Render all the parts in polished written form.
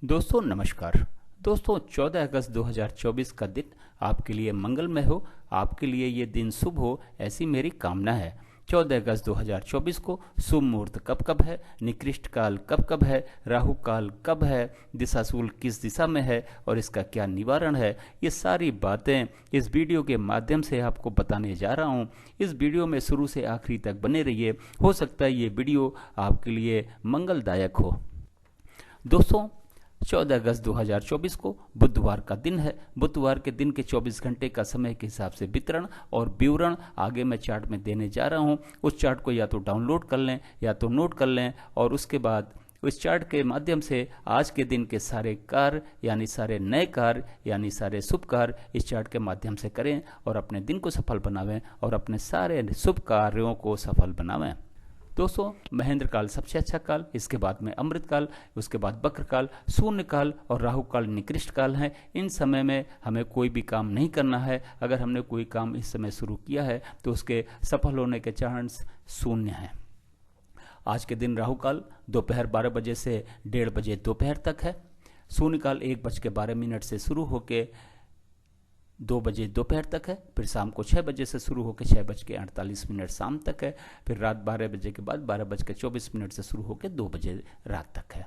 दोस्तों नमस्कार। दोस्तों 14 अगस्त 2024 का दिन आपके लिए मंगलमय हो, आपके लिए ये दिन शुभ हो, ऐसी मेरी कामना है। 14 अगस्त 2024 को शुभ मुहूर्त कब कब है, निकृष्ट काल कब कब है, राहु काल कब है, दिशाशूल किस दिशा में है और इसका क्या निवारण है, ये सारी बातें इस वीडियो के माध्यम से आपको बताने जा रहा हूँ। इस वीडियो में शुरू से आखिरी तक बने रहिए, हो सकता है ये वीडियो आपके लिए मंगलदायक हो। दोस्तों 14 अगस्त 2024 को बुधवार का दिन है। बुधवार के दिन के 24 घंटे का समय के हिसाब से वितरण और विवरण आगे मैं चार्ट में देने जा रहा हूं। उस चार्ट को या तो डाउनलोड कर लें या तो नोट कर लें और उसके बाद उस चार्ट के माध्यम से आज के दिन के सारे कार्य यानी सारे नए कार्य यानी सारे शुभ कार्य इस चार्ट के माध्यम से करें और अपने दिन को सफल बनावें और अपने सारे शुभ कार्यों को सफल बनावें। दोस्तों महेंद्र काल सबसे अच्छा काल, इसके बाद में अमृत काल, उसके बाद वक्र काल, शून्य काल और राहु काल निकृष्ट काल है। इन समय में हमें कोई भी काम नहीं करना है। अगर हमने कोई काम इस समय शुरू किया है तो उसके सफल होने के चांस शून्य हैं। आज के दिन राहु काल दोपहर 12 बजे से 1:30 बजे दोपहर तक है। शून्य काल 1:12 से शुरू होकर 2 बजे दोपहर तक है। फिर शाम को 6 बजे से शुरू होकर 6:48 शाम तक है। फिर रात 12 बजे के बाद 12:24 से शुरू होकर 2 बजे रात तक है।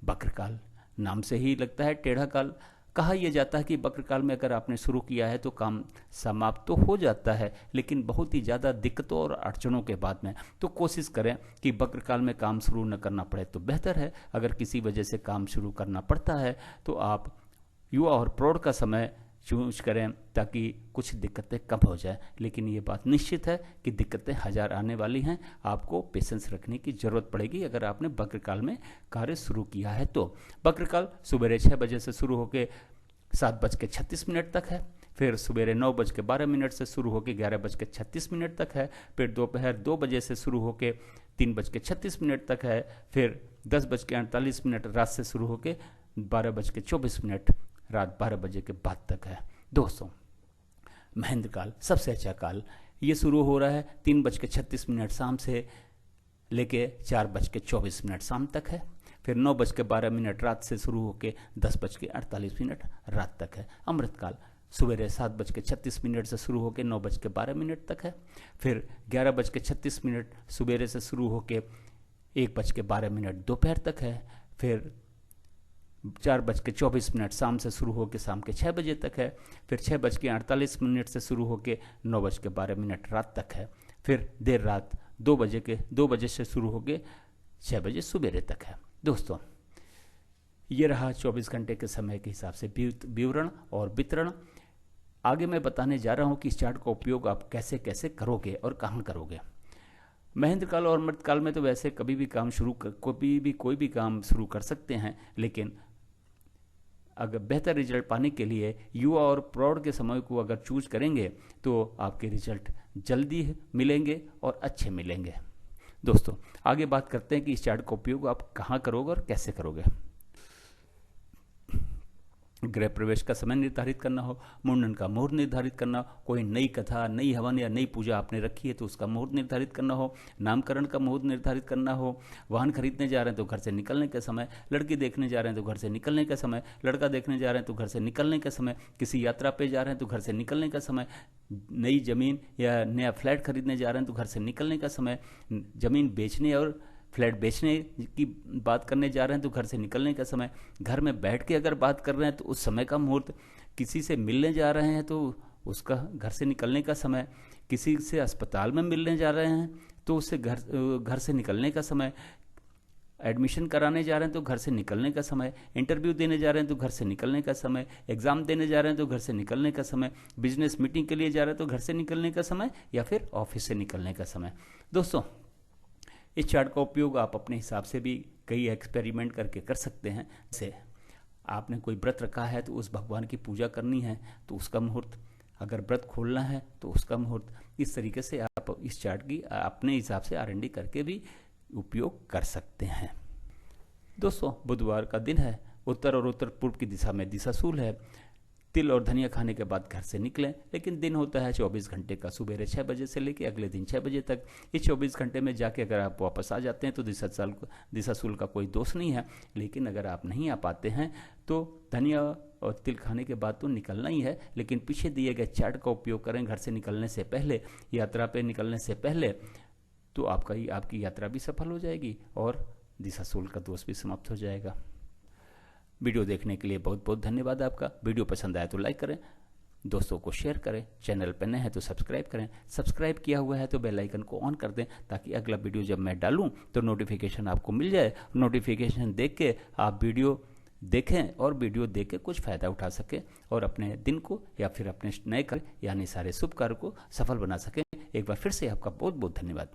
वक्र काल नाम से ही लगता है टेढ़ा काल। कहा यह जाता है कि वक्र काल में अगर आपने शुरू किया है तो काम समाप्त तो हो जाता है, लेकिन बहुत ही ज़्यादा दिक्कतों और अड़चनों के बाद में। तो कोशिश करें कि वक्र काल में काम शुरू न करना पड़े तो बेहतर है। अगर किसी वजह से काम शुरू करना पड़ता है तो आप युवा और प्रौढ़ का समय चूज करें ताकि कुछ दिक्कतें कम हो जाए। लेकिन ये बात निश्चित है कि दिक्कतें हजार आने वाली हैं। आपको पेशेंस रखने की जरूरत पड़ेगी अगर आपने वक्रकाल में कार्य शुरू किया है तो। वक्रकाल सुबह 6 बजे से शुरू होकर 7:36 तक है। फिर सुबह 9:12 से शुरू होकर 11:36 तक है। फिर दोपहर 2 बजे से शुरू होकर 3:36 तक है। फिर 10:48 रात से शुरू होकर 12:24 रात 12 बजे के बाद तक है। दोस्तों महेंद्र काल सबसे अच्छा काल ये शुरू हो रहा है 3:36 शाम से लेके 4:24 शाम तक है। फिर 9:12 रात से शुरू होकर 10:48 रात तक है। अमृत काल सुबह 7:36 से शुरू होकर 9:12 तक है। फिर 11:36 सुबह से शुरू होकर 1:12 दोपहर तक है। फिर 4:24 शाम से शुरू होकर शाम के 6 बजे तक है। फिर 6:48 से शुरू होकर 9:12 रात तक है। फिर देर रात 2 बजे से शुरू होकर 6 बजे सुबेरे तक है। दोस्तों ये रहा 24 घंटे के समय के हिसाब से विवरण और वितरण। आगे मैं बताने जा रहा हूँ कि इस चार्ट का उपयोग आप कैसे कैसे करोगे और कहाँ करोगे। महेंद्र काल और अमृत काल में तो वैसे कभी भी कोई भी काम शुरू कर सकते हैं, लेकिन अगर बेहतर रिजल्ट पाने के लिए युवा और प्रौढ़ के समय को अगर चूज करेंगे तो आपके रिजल्ट जल्दी मिलेंगे और अच्छे मिलेंगे। दोस्तों आगे बात करते हैं कि इस चार्ट का उपयोग आप कहाँ करोगे और कैसे करोगे। गृह प्रवेश का समय निर्धारित करना हो, मुंडन का मुहूर्त निर्धारित करना हो, कोई नई कथा, नई हवन या नई पूजा आपने रखी है तो उसका मुहूर्त निर्धारित करना हो, नामकरण का मुहूर्त निर्धारित करना हो, वाहन खरीदने जा रहे हैं तो घर से निकलने का समय, लड़की देखने जा रहे हैं तो घर से निकलने का समय, लड़का देखने जा रहे हैं तो घर से निकलने का समय, किसी यात्रा पे जा रहे हैं तो घर से निकलने का समय, नई जमीन या नया फ्लैट खरीदने जा रहे हैं तो घर से निकलने का समय, जमीन बेचने और फ्लैट बेचने की बात करने जा रहे हैं तो घर से निकलने का समय, घर में बैठ के अगर बात कर रहे हैं तो उस समय का मुहूर्त, किसी से मिलने जा रहे हैं तो उसका घर से निकलने का समय, किसी से अस्पताल में मिलने जा रहे हैं तो उससे घर से निकलने का समय, एडमिशन कराने जा रहे हैं तो घर से निकलने का समय, इंटरव्यू देने जा रहे हैं तो घर से निकलने का समय, एग्जाम देने जा रहे हैं तो घर से निकलने का समय, बिजनेस मीटिंग के लिए जा रहे हैं तो घर से निकलने का समय या फिर ऑफिस से निकलने का समय। दोस्तों इस चार्ट का उपयोग आप अपने हिसाब से भी कई एक्सपेरिमेंट करके कर सकते हैं। जैसे आपने कोई व्रत रखा है तो उस भगवान की पूजा करनी है तो उसका मुहूर्त, अगर व्रत खोलना है तो उसका मुहूर्त, इस तरीके से आप इस चार्ट की अपने हिसाब से R&D करके भी उपयोग कर सकते हैं। दोस्तों बुधवार का दिन है। उत्तर और उत्तर पूर्व की दिशा में दिशाशूल है। तिल और धनिया खाने के बाद घर से निकलें, लेकिन दिन होता है 24 घंटे का, सुबह 6 बजे से लेकर अगले दिन 6 बजे तक। इस 24 घंटे में जाके अगर आप वापस आ जाते हैं तो दिशाशूल का कोई दोष नहीं है, लेकिन अगर आप नहीं आ पाते हैं तो धनिया और तिल खाने के बाद तो निकलना ही है, लेकिन पीछे दिए गए चार्ट का उपयोग करें घर से निकलने से पहले, यात्रा पे निकलने से पहले, तो आपकी यात्रा भी सफल हो जाएगी और दिशाशूल का दोष भी समाप्त हो जाएगा। वीडियो देखने के लिए बहुत बहुत धन्यवाद आपका। वीडियो पसंद आया तो लाइक करें, दोस्तों को शेयर करें, चैनल पर नए हैं तो सब्सक्राइब करें, सब्सक्राइब किया हुआ है तो बेल आइकन को ऑन कर दें ताकि अगला वीडियो जब मैं डालूं तो नोटिफिकेशन आपको मिल जाए। नोटिफिकेशन देख के आप वीडियो देखें और वीडियो देख के कुछ फ़ायदा उठा सकें और अपने दिन को या फिर अपने नए कार्य यानी सारे शुभ कार्य को सफल बना सकें। एक बार फिर से आपका बहुत बहुत धन्यवाद।